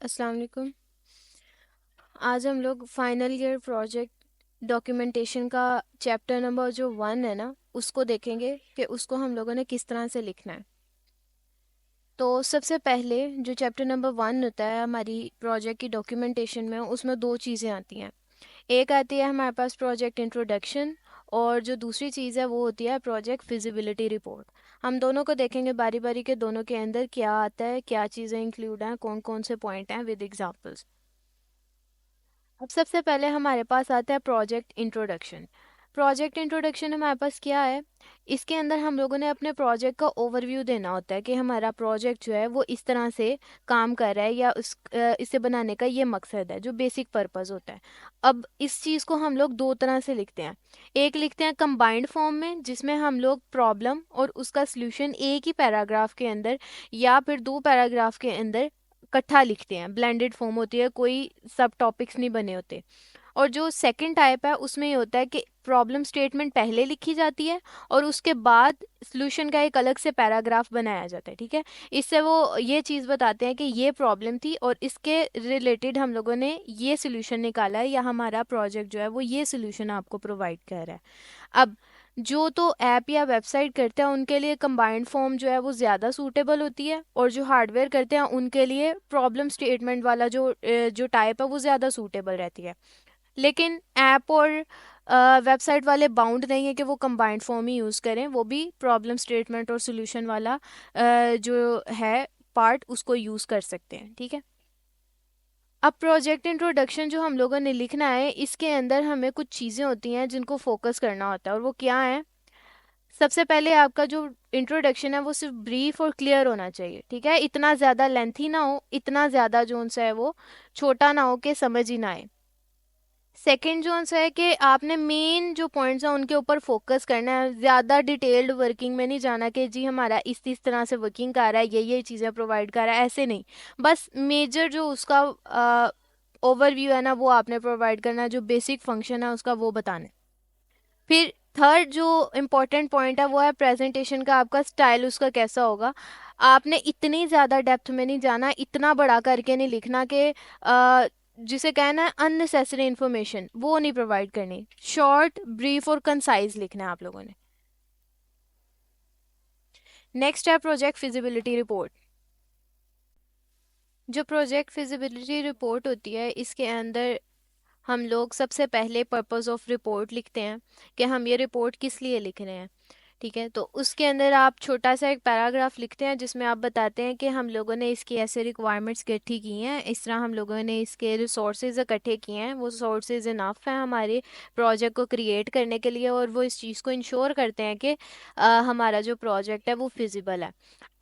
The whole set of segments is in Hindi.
अस्सलाम वालेकुम। आज हम लोग फाइनल ईयर प्रोजेक्ट डॉक्यूमेंटेशन का चैप्टर नंबर जो 1 है ना उसको देखेंगे कि उसको हम लोगों ने किस तरह से लिखना है। तो सबसे पहले जो चैप्टर नंबर 1 होता है हमारी प्रोजेक्ट की डॉक्यूमेंटेशन में, उसमें दो चीज़ें आती हैं। एक आती है हमारे पास प्रोजेक्ट इंट्रोडक्शन, और जो दूसरी चीज़ है वो होती है प्रोजेक्ट फिजिबिलिटी रिपोर्ट। हम दोनों को देखेंगे बारी बारी के, दोनों के अंदर क्या आता है, क्या चीज़ें इंक्लूड हैं, कौन कौन से पॉइंट हैं विद एग्जांपल्स। अब सबसे पहले हमारे पास आता है प्रोजेक्ट इंट्रोडक्शन। प्रोजेक्ट इंट्रोडक्शन हमारे पास क्या है? इसके अंदर हम लोगों ने अपने प्रोजेक्ट का ओवरव्यू देना होता है कि हमारा प्रोजेक्ट जो है वो इस तरह से काम कर रहा है, या इसे बनाने का ये मकसद है, जो बेसिक पर्पस होता है। अब इस चीज़ को हम लोग दो तरह से लिखते हैं। एक लिखते हैं कंबाइंड फॉर्म में, जिसमें हम लोग प्रॉब्लम और उसका सल्यूशन एक ही पैराग्राफ के अंदर या फिर दो पैराग्राफ के अंदर इकट्ठा लिखते हैं। ब्लेंडेड फॉर्म होती है, कोई सब टॉपिक्स नहीं बने होते। और जो सेकंड टाइप है उसमें ये होता है कि प्रॉब्लम स्टेटमेंट पहले लिखी जाती है और उसके बाद सॉल्यूशन का एक अलग से पैराग्राफ बनाया जाता है। ठीक है, इससे वो ये चीज़ बताते हैं कि ये प्रॉब्लम थी और इसके रिलेटेड हम लोगों ने ये सॉल्यूशन निकाला है, या हमारा प्रोजेक्ट जो है वो ये सॉल्यूशन आपको प्रोवाइड कर रहा है। अब जो तो ऐप या वेबसाइट करते हैं उनके लिए कंबाइंड फॉर्म जो है वो ज़्यादा सूटेबल होती है, और जो हार्डवेयर करते हैं उनके लिए प्रॉब्लम स्टेटमेंट वाला जो टाइप है वो ज़्यादा सूटेबल रहती है। लेकिन ऐप और वेबसाइट वाले बाउंड नहीं है कि वो कंबाइंड फॉर्म ही यूज़ करें, वो भी प्रॉब्लम स्टेटमेंट और सॉल्यूशन वाला जो है पार्ट उसको यूज़ कर सकते हैं। ठीक है, अब प्रोजेक्ट इंट्रोडक्शन जो हम लोगों ने लिखना है, इसके अंदर हमें कुछ चीज़ें होती हैं जिनको फोकस करना होता है, और वो क्या है? सबसे पहले आपका जो इंट्रोडक्शन है वो सिर्फ ब्रीफ और क्लियर होना चाहिए। ठीक है, इतना ज़्यादा लेंथी ना हो, इतना ज़्यादा जो सा है वो छोटा ना हो कि समझ ही ना आए। सेकंड जो सा है कि आपने मेन जो पॉइंट्स हैं उनके ऊपर फोकस करना है, ज़्यादा डिटेल्ड वर्किंग में नहीं जाना कि जी हमारा इस तरह से वर्किंग कर रहा है, ये चीज़ें प्रोवाइड कर रहा है, ऐसे नहीं। बस मेजर जो उसका ओवरव्यू है ना वो आपने प्रोवाइड करना है, जो बेसिक फंक्शन है उसका वो बताना है। फिर थर्ड जो इम्पोर्टेंट पॉइंट है वो है प्रेजेंटेशन का, आपका स्टाइल उसका कैसा होगा। आपने इतनी ज़्यादा डेप्थ में नहीं जाना, इतना बड़ा करके नहीं लिखना कि जिसे कहना है अननेसेसरी इन्फॉर्मेशन वो नहीं प्रोवाइड करनी। शॉर्ट ब्रीफ और कंसाइज लिखना है आप लोगों ने। नेक्स्ट है प्रोजेक्ट फिजिबिलिटी रिपोर्ट। जो प्रोजेक्ट फिजिबिलिटी रिपोर्ट होती है इसके अंदर हम लोग सबसे पहले पर्पस ऑफ रिपोर्ट लिखते हैं कि हम ये रिपोर्ट किस लिए लिख रहे हैं। ठीक है, तो उसके अंदर आप छोटा सा एक पैराग्राफ लिखते हैं जिसमें आप बताते हैं कि हम लोगों ने इसकी ऐसे रिक्वायरमेंट्स इकट्ठी की हैं, इस तरह हम लोगों ने इसके रिसोर्सेज इकट्ठे किए हैं, वो रिसोर्सेज इनफ हैं हमारे प्रोजेक्ट को क्रिएट करने के लिए, और वो इस चीज़ को इंश्योर करते हैं कि हमारा जो प्रोजेक्ट है वो फिजिबल है।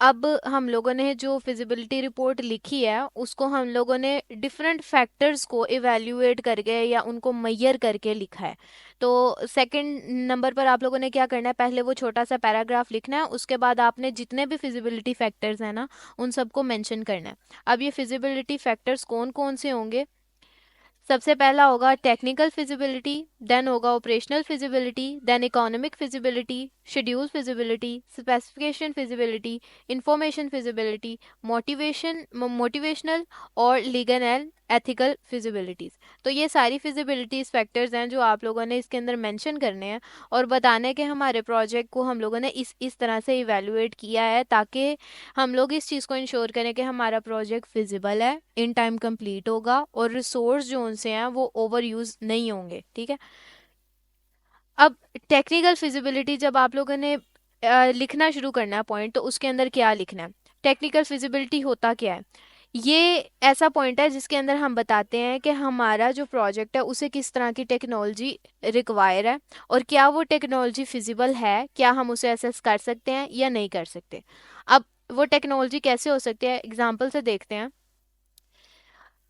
अब हम लोगों ने जो फिजिबिलिटी रिपोर्ट लिखी है उसको हम लोगों ने डिफरेंट फैक्टर्स को इवेल्युएट करके या उनको मैयर करके लिखा है। तो सेकंड नंबर पर आप लोगों ने क्या करना है, पहले वो छोटा सा पैराग्राफ लिखना है, उसके बाद आपने जितने भी फिजिबिलिटी फैक्टर्स हैं ना उन सबको मेंशन करना है। अब ये फिजिबिलिटी फैक्टर्स कौन कौन से होंगे? सबसे पहला होगा टेक्निकल फिजिबिलिटी, देन होगा operational feasibility, then economic feasibility, schedule feasibility, specification feasibility, information feasibility, motivational और लीगल एंड एथिकल फिजिबिलिटीज। तो ये सारी फिजिबिलिटीज फैक्टर्स हैं जो आप लोगों ने इसके अंदर मेंशन करने हैं, और बताने के हमारे प्रोजेक्ट को हम लोगों ने इस तरह से इवेलुएट किया है ताकि हम लोग इस चीज़ को इंश्योर करें कि हमारा प्रोजेक्ट फिजिबल है, इन टाइम कंप्लीट होगा, और रिसोर्स जो उनसे हैं वो ओवर यूज नहीं होंगे। ठीक है, अब टेक्निकल फिजिबिलिटी जब आप लोगों ने लिखना शुरू करना है पॉइंट, तो उसके अंदर क्या लिखना है? टेक्निकल फिजिबिलिटी होता क्या है? ये ऐसा पॉइंट है जिसके अंदर हम बताते हैं कि हमारा जो प्रोजेक्ट है उसे किस तरह की टेक्नोलॉजी रिक्वायर है, और क्या वो टेक्नोलॉजी फिजिबल है, क्या हम उसे एसेस कर सकते हैं या नहीं कर सकते। अब वो टेक्नोलॉजी कैसे हो सकती है, एग्जाम्पल से देखते हैं।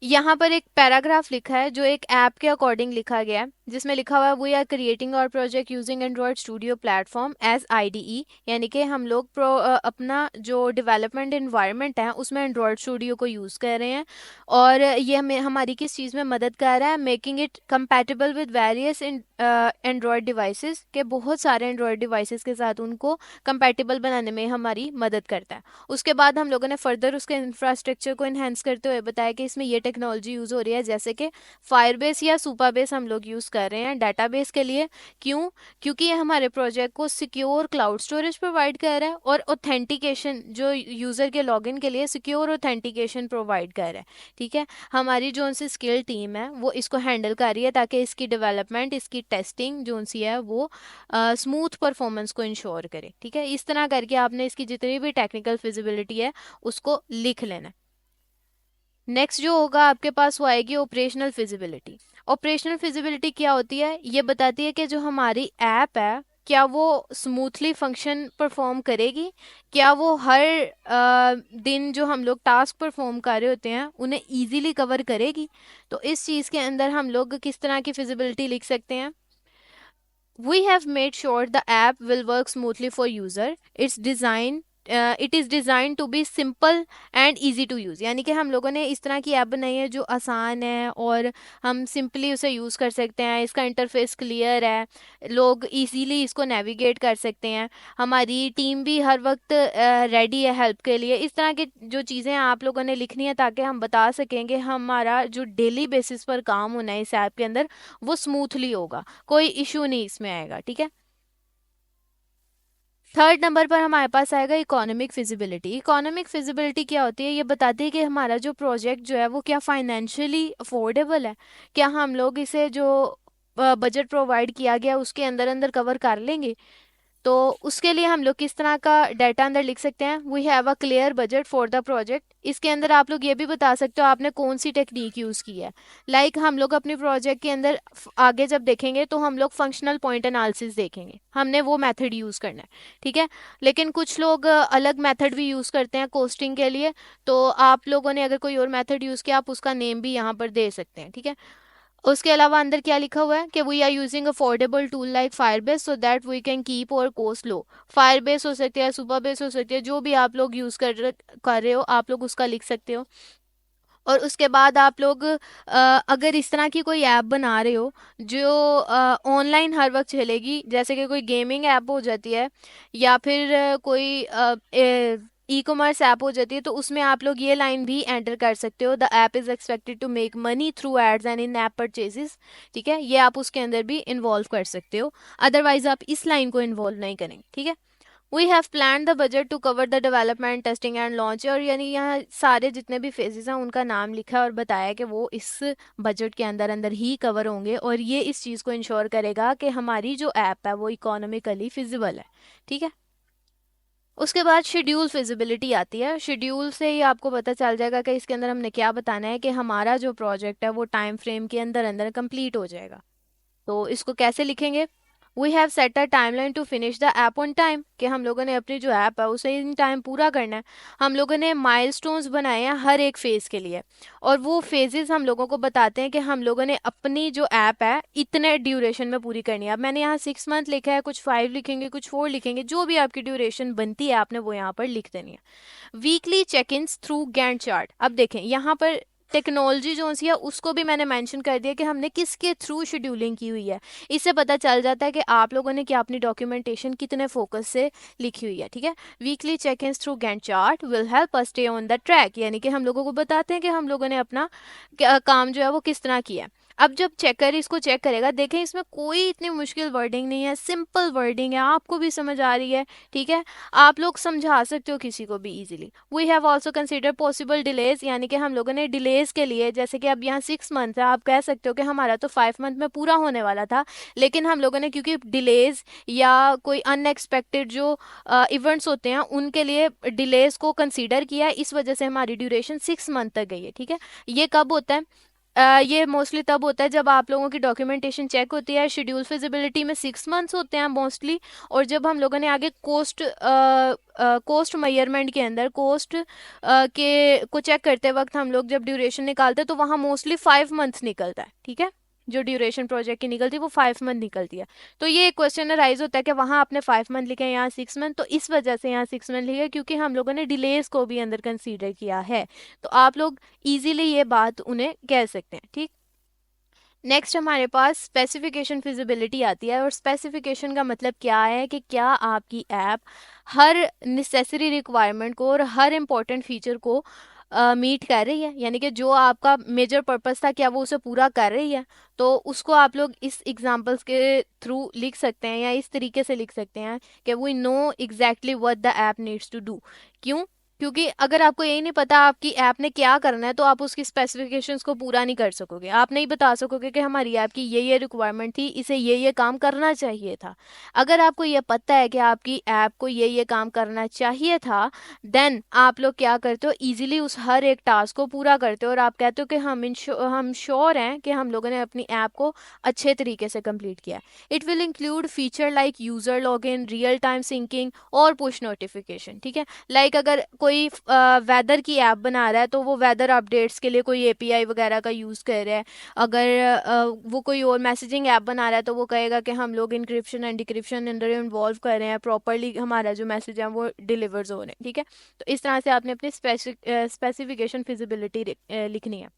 यहाँ पर एक पैराग्राफ लिखा है जो एक ऐप के अकॉर्डिंग लिखा गया है, जिसमें लिखा हुआ है we are creating our project using Android studio platform as IDE, यानी कि हम लोग अपना जो डेवलपमेंट इन्वायरमेंट है उसमें एंड्रॉयड स्टूडियो को यूज़ कर रहे हैं। और ये हमें हमारी किस चीज़ में मदद कर रहा है, making it compatible with various Android devices, के बहुत सारे एंड्रॉयड डिवाइसेस के साथ उनको कंपैटिबल बनाने में हमारी मदद करता है। उसके बाद हम लोगों ने फर्दर उसके इंफ्रास्ट्रक्चर को इन्हेंस करते हुए बताया कि इसमें ये टेक्नोलॉजी यूज़ हो रही है, जैसे कि फायरबेस या सुपरबेस हम लोग यूज़ कर रहे हैं डाटाबेस के लिए। क्यों? क्योंकि ये हमारे प्रोजेक्ट को सिक्योर क्लाउड स्टोरेज प्रोवाइड कर रहा है और ऑथेंटिकेशन जो यूज़र के लॉगिन के लिए सिक्योर ऑथेंटिकेशन प्रोवाइड कर रहा है। ठीक है, हमारी जो उनसे स्किल टीम है वो इसको हैंडल कर रही है ताकि इसकी डेवलपमेंट, इसकी टेस्टिंग जो उनसी है वो स्मूथ परफॉर्मेंस को इंश्योर करे। ठीक है, इस तरह करके आपने इसकी जितनी भी टेक्निकल फिजिबिलिटी है उसको लिख लेना है। नेक्स्ट जो होगा आपके पास वो आएगी ऑपरेशनल फिजिबिलिटी। ऑपरेशनल फिजिबिलिटी क्या होती है? ये बताती है कि जो हमारी ऐप है क्या वो स्मूथली फंक्शन परफॉर्म करेगी, क्या वो हर दिन जो हम लोग टास्क परफॉर्म कर रहे होते हैं उन्हें इजीली कवर करेगी। तो इस चीज़ के अंदर हम लोग किस तरह की फिजिबिलिटी लिख सकते हैं? We have made sure the app will work smoothly for user. It is designed to be simple and easy to use, यानी कि हम लोगों ने इस तरह की ऐप बनाई है जो आसान है और हम सिंपली उसे यूज़ कर सकते हैं। इसका इंटरफेस क्लियर है, लोग इजीली इसको नेविगेट कर सकते हैं। हमारी टीम भी हर वक्त रेडी है हेल्प के लिए। इस तरह की जो चीज़ें आप लोगों ने लिखनी है ताकि हम बता सकें कि हमारा जो डेली बेसिस पर काम होना है इस ऐप के अंदर वो स्मूथली होगा, कोई इशू नहीं इसमें आएगा। ठीक है, थर्ड नंबर पर हमारे पास आएगा इकोनॉमिक फिजिबिलिटी। इकोनॉमिक फिजिबिलिटी क्या होती है? ये बताती है कि हमारा जो प्रोजेक्ट जो है वो क्या फाइनेंशियली अफोर्डेबल है, क्या हम लोग इसे जो बजट प्रोवाइड किया गया उसके अंदर अंदर कवर कर लेंगे। तो उसके लिए हम लोग किस तरह का डाटा अंदर लिख सकते हैं? We have a clear budget for the project. इसके अंदर आप लोग ये भी बता सकते हो आपने कौन सी टेक्निक यूज़ की है। हम लोग अपने प्रोजेक्ट के अंदर आगे जब देखेंगे तो हम लोग फंक्शनल पॉइंट एनालिसिस देखेंगे, हमने वो मेथड यूज़ करना है। ठीक है, लेकिन कुछ लोग अलग मेथड भी यूज़ करते हैं कोस्टिंग के लिए। तो आप लोगों ने अगर कोई और मेथड यूज़ किया आप उसका नेम भी यहाँ पर दे सकते हैं। ठीक है, उसके अलावा अंदर क्या लिखा हुआ है कि we are using affordable tool like Firebase so that we can keep our cost low. Firebase हो सकती है, सुपरबेस हो सकती है, जो भी आप लोग यूज़ कर रहे हो आप लोग उसका लिख सकते हो। और उसके बाद आप लोग अगर इस तरह की कोई ऐप बना रहे हो जो ऑनलाइन हर वक्त चलेगी, जैसे कि कोई गेमिंग ऐप हो जाती है या फिर कोई ई कॉमर्स ऐप हो जाती है, तो उसमें आप लोग ये लाइन भी एंटर कर सकते हो, the app is expected to make money through ads and in app purchases. ठीक है, ये आप उसके अंदर भी इन्वॉल्व कर सकते हो, अदरवाइज आप इस लाइन को इन्वॉल्व नहीं करेंगे। ठीक है, we have plan the budget to cover the development testing and launch. और यानी यहाँ सारे जितने भी फेजेस हैं उनका नाम लिखा है और बताया कि वो इस बजट के अंदर अंदर ही कवर होंगे और ये इस चीज़ को इंश्योर करेगा कि हमारी जो ऐप है वो इकोनॉमिकली फिजिबल है। ठीक है, उसके बाद शेड्यूल फिजिबिलिटी आती है। शेड्यूल से ही आपको पता चल जाएगा कि इसके अंदर हमने क्या बताना है कि हमारा जो प्रोजेक्ट है वो टाइम फ्रेम के अंदर अंदर कंप्लीट हो जाएगा। तो इसको कैसे लिखेंगे? We have set a timeline to finish the app on time, कि हम लोगों ने अपनी जो ऐप है उसे इन टाइम पूरा करना है। हम लोगों ने माइलस्टोन्स बनाए हैं हर एक फेज़ के लिए और वो फेजेस हम लोगों को बताते हैं कि हम लोगों ने अपनी जो ऐप है इतने ड्यूरेशन में पूरी करनी है। अब मैंने यहाँ 6 मंथ लिखा है, कुछ 5 लिखेंगे, कुछ 4 लिखेंगे, जो भी आपकी ड्यूरेशन बनती है आपने वो यहाँ पर लिख देनी है। Weekly check ins through Gantt chart. अब देखें यहाँ पर टेक्नोलॉजी जो सी है उसको भी मैंने मेंशन कर दिया कि हमने किसके थ्रू शेड्यूलिंग की हुई है। इससे पता चल जाता है कि आप लोगों ने क्या अपनी डॉक्यूमेंटेशन कितने फोकस से लिखी हुई है। ठीक है, weekly check in through Gantt chart will help us stay on the track, यानी कि हम लोगों को बताते हैं कि हम लोगों ने अपना काम जो है वो किस तरह किया है। अब जब चेकर इसको चेक करेगा, देखें इसमें कोई इतनी मुश्किल वर्डिंग नहीं है, सिंपल वर्डिंग है, आपको भी समझ आ रही है। ठीक है, आप लोग समझा सकते हो किसी को भी easily. We have also consider possible delays, यानी कि हम लोगों ने डिलेज के लिए, जैसे कि अब यहाँ 6 मंथ है, आप कह सकते हो कि हमारा तो 5 मंथ में पूरा होने वाला था, लेकिन हम लोगों ने क्योंकि डिलेज या कोई अनएक्सपेक्टेड जो इवेंट्स होते हैं उनके लिए डिलेज को कंसीडर किया है, इस वजह से हमारी ड्यूरेशन 6 मंथ तक गई है। ठीक है, ये कब होता है? ये मोस्टली तब होता है जब आप लोगों की डॉक्यूमेंटेशन चेक होती है। शेड्यूल फिजिबिलिटी में 6 मंथ्स होते हैं मोस्टली। और जब हम लोगों ने आगे कोस्ट मेजरमेंट के अंदर कोस्ट के को चेक करते वक्त हम लोग जब ड्यूरेशन निकालते हैं तो वहाँ मोस्टली 5 मंथ्स निकलता है, ठीक है। जो ड्यूरेशन प्रोजेक्ट की निकलती है वो 5 मंथ निकलती है। तो ये क्वेश्चन अराइज होता है कि वहाँ आपने 5 मंथ लिखे हैं, यहाँ 6 मंथ, तो इस वजह से यहाँ 6 मंथ लिखे क्योंकि हम लोगों ने डिलेज को भी अंदर कंसीडर किया है। तो आप लोग इजीली ये बात उन्हें कह सकते हैं, ठीक। नेक्स्ट हमारे पास स्पेसिफिकेशन फिजिबिलिटी आती है। और स्पेसिफिकेशन का मतलब क्या है कि क्या आपकी ऐप हर नेसेसरी रिक्वायरमेंट को और हर इम्पोर्टेंट फीचर को मीट कर रही है, यानी कि जो आपका मेजर पर्पस था क्या वो उसे पूरा कर रही है। तो उसको आप लोग इस एग्जांपल्स के थ्रू लिख सकते हैं या इस तरीके से लिख सकते हैं कि we know exactly what the app needs to do. क्यों? क्योंकि अगर आपको यही नहीं पता आपकी ऐप ने क्या करना है तो आप उसकी स्पेसिफिकेशंस को पूरा नहीं कर सकोगे। आप नहीं बता सकोगे कि हमारी ऐप की ये रिक्वायरमेंट थी, इसे ये काम करना चाहिए था। अगर आपको ये पता है कि आपकी ऐप को ये काम करना चाहिए था, देन आप लोग क्या करते हो, इजीली उस हर एक टास्क को पूरा करते हो और आप कहते हो कि हम श्योर हैं कि हम लोगों ने अपनी ऐप को अच्छे तरीके से कंप्लीट किया। It will include feature like user login, real time syncing और पुश नोटिफिकेशन, ठीक है। लाइक अगर कोई वेदर की ऐप बना रहा है तो वो वेदर अपडेट्स के लिए कोई एपीआई वगैरह का यूज़ कर रहा है। अगर वो कोई और मैसेजिंग ऐप बना रहा है तो वो कहेगा कि हम लोग इंक्रिप्शन एंड डिक्रिप्शन अंदर इन्वॉल्व कर रहे हैं, प्रॉपरली हमारा जो मैसेज है वो डिलीवर्स हो रहे हैं, ठीक है। तो इस तरह से आपने अपनी स्पेसिफिकेशन फिजिबिलिटी लिखनी है।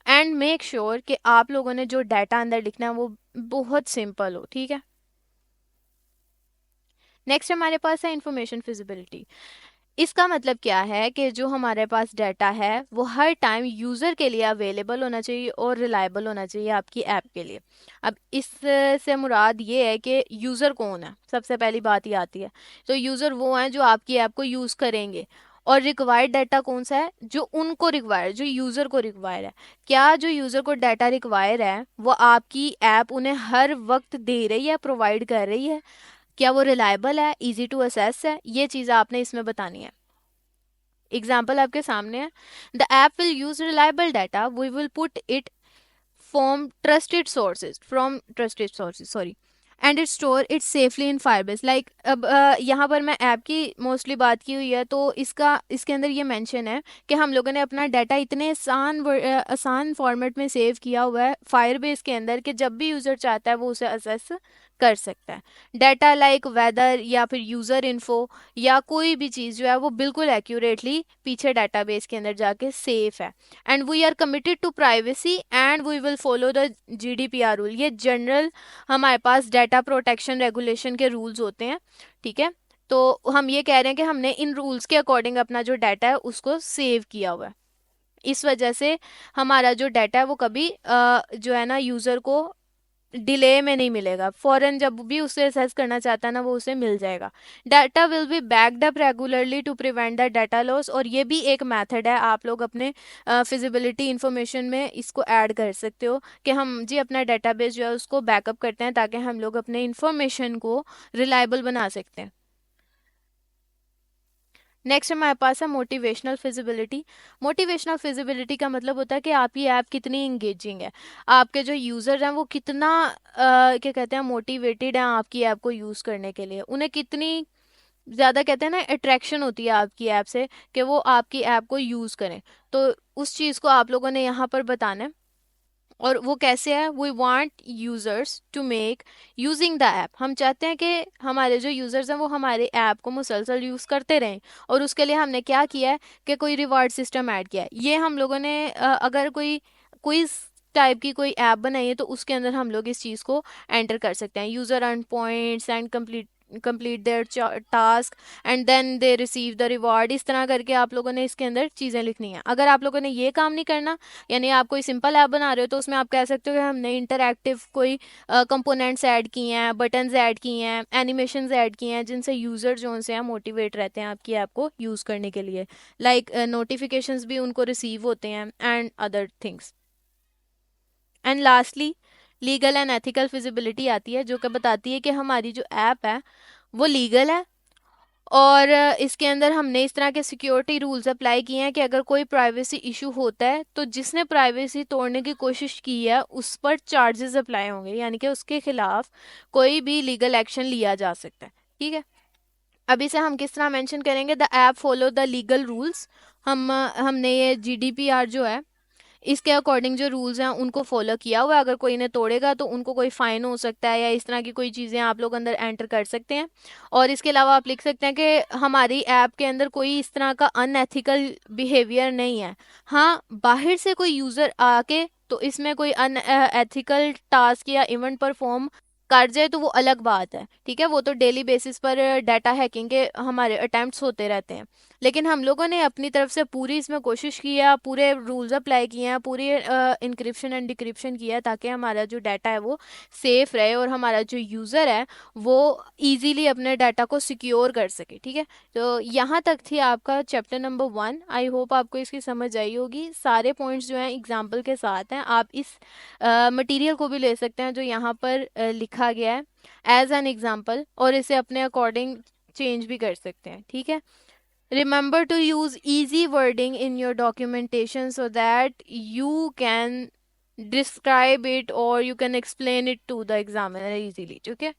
एंड मेक श्योर कि आप लोगों ने जो डाटा अंदर लिखना है वो बहुत सिंपल हो, ठीक है। नेक्स्ट हमारे पास है इंफॉर्मेशन फिजिबिलिटी। इसका मतलब क्या है कि जो हमारे पास डाटा है वो हर टाइम यूज़र के लिए अवेलेबल होना चाहिए और रिलायबल होना चाहिए आपकी ऐप के लिए। अब इस से मुराद ये है कि यूज़र कौन है, सबसे पहली बात ये आती है। तो यूज़र वो हैं जो आपकी ऐप को यूज़ करेंगे। और रिक्वायर्ड डाटा कौन सा है, जो उनको रिक्वायर, जो यूज़र को रिक्वायर है। क्या जो यूज़र को डाटा रिक्वायर है वो आपकी ऐप उन्हें हर वक्त दे रही है, प्रोवाइड कर रही है? क्या वो रिलायबल है, इजी टू असेस है? ये चीज़ आपने इसमें बतानी है। एग्जाम्पल आपके सामने है। The app will use reliable data, we will put it from trusted sources sorry, and it store it safely in Firebase. Like अब यहाँ पर मैं ऐप की मोस्टली बात की हुई है तो इसके अंदर ये मेंशन है कि हम लोगों ने अपना डाटा इतने आसान फॉर्मेट में सेव किया हुआ है फायरबेस के अंदर कि जब भी यूज़र चाहता है वो उसे असेस कर सकता है। डाटा लाइक वेदर या फिर यूज़र इन्फो या कोई भी चीज़ जो है वो बिल्कुल एक्यूरेटली पीछे डाटाबेस के अंदर जाके सेफ है। And we are committed to privacy and we will follow the GDPR rule. ये जनरल हमारे पास डाटा प्रोटेक्शन रेगुलेशन के रूल्स होते हैं, ठीक है। तो हम ये कह रहे हैं कि हमने इन रूल्स के अकॉर्डिंग अपना जो डाटा है उसको सेव किया हुआ है। इस वजह से हमारा जो डाटा है वो कभी जो है ना यूज़र को डिले में नहीं मिलेगा, फौरन जब भी उसे असेस करना चाहता है ना वो उसे मिल जाएगा। Data will be backed up regularly to prevent the data loss. और ये भी एक मेथड है, आप लोग अपने फिजिबिलिटी इंफॉर्मेशन में इसको ऐड कर सकते हो कि हम जी अपना डाटाबेस जो है उसको बैकअप करते हैं ताकि हम लोग अपने इंफॉर्मेशन को रिलायबल बना सकते हैं। नेक्स्ट हमारे पास है मोटिवेशनल फिजिबिलिटी। मोटिवेशनल फिजिबिलिटी का मतलब होता है कि आपकी ऐप कितनी इंगेजिंग है, आपके जो यूज़र हैं वो कितना क्या कहते हैं मोटिवेटेड हैं आपकी ऐप को यूज़ करने के लिए, उन्हें कितनी ज़्यादा कहते हैं ना अट्रैक्शन होती है आपकी ऐप से कि वो आपकी ऐप को यूज़ करें। तो उस चीज़ को आप लोगों ने यहाँ पर बताना है। और वो कैसे है, we want users to make using the app. हम चाहते हैं कि हमारे जो यूजर्स हैं वो हमारे ऐप को मुसलसल यूज़ करते रहें। और उसके लिए हमने क्या किया है कि कोई रिवॉर्ड सिस्टम ऐड किया है। ये हम लोगों ने अगर कोई क्विज टाइप की कोई ऐप बनाई है तो उसके अंदर हम लोग इस चीज़ को एंटर कर सकते हैं। User earn points and complete their task and then they receive the reward. इस तरह करके आप लोगों ने इसके अंदर चीज़ें लिखनी है। अगर आप लोगों ने ये काम नहीं करना, यानी आप कोई सिंपल ऐप बना रहे हो तो उसमें आप कह सकते हो कि हमने इंटरैक्टिव कोई कंपोनेंट्स ऐड किए हैं, बटन्स ऐड किए हैं, एनिमेशंस ऐड किए हैं जिनसे यूज़र जो से हैं मोटिवेट रहते हैं आपकी ऐप को यूज़ करने के लिए। लाइक नोटिफिकेशंस भी उनको रिसीव होते हैं and other things. And lastly legal and ethical feasibility आती है जो कि बताती है कि हमारी जो ऐप है वो लीगल है और इसके अंदर हमने इस तरह के सिक्योरिटी रूल्स अप्लाई किए हैं कि अगर कोई प्राइवेसी इशू होता है तो जिसने प्राइवेसी तोड़ने की कोशिश की है उस पर चार्जेस अप्लाई होंगे, यानी कि उसके खिलाफ कोई भी लीगल एक्शन लिया जा सकता है। ठीक है, अभी से हम किस तरह मेंशन करेंगे, the app follow the legal rules. हमने ये जीडीपीआर जो है इसके अकॉर्डिंग जो रूल्स हैं उनको फॉलो किया हुआ है। अगर कोई इन्हें तोड़ेगा तो उनको कोई फाइन हो सकता है या इस तरह की कोई चीज़ें आप लोग अंदर एंटर कर सकते हैं। और इसके अलावा आप लिख सकते हैं कि हमारी ऐप के अंदर कोई इस तरह का अनएथिकल बिहेवियर नहीं है। हाँ, बाहर से कोई यूज़र आके तो इसमें कोई अनएथिकल टास्क या इवेंट परफॉर्म कर जाए तो वो अलग बात है। ठीक है, वो तो डेली बेसिस पर डाटा हैकिंग के हमारे अटेम्प्ट्स होते रहते हैं। लेकिन हम लोगों ने अपनी तरफ से पूरी इसमें कोशिश की है, पूरे रूल्स अप्लाई किए हैं, पूरी इंक्रिप्शन एंड डिक्रिप्शन किया है ताकि हमारा जो डाटा है वो सेफ रहे और हमारा जो यूज़र है वो इजीली अपने डाटा को सिक्योर कर सके। ठीक है, तो यहाँ तक थी आपका चैप्टर नंबर 1। आई होप आपको इसकी समझ आई होगी। सारे पॉइंट्स जो हैं एग्जाम्पल के साथ हैं, आप इस मटेरियल को भी ले सकते हैं जो यहाँ पर लिखा गया है एज एन एग्जाम्पल, और इसे अपने अकॉर्डिंग चेंज भी कर सकते हैं। ठीक है, remember to use easy wording in your documentation so that you can describe it or you can explain it to the examiner easily. Okay,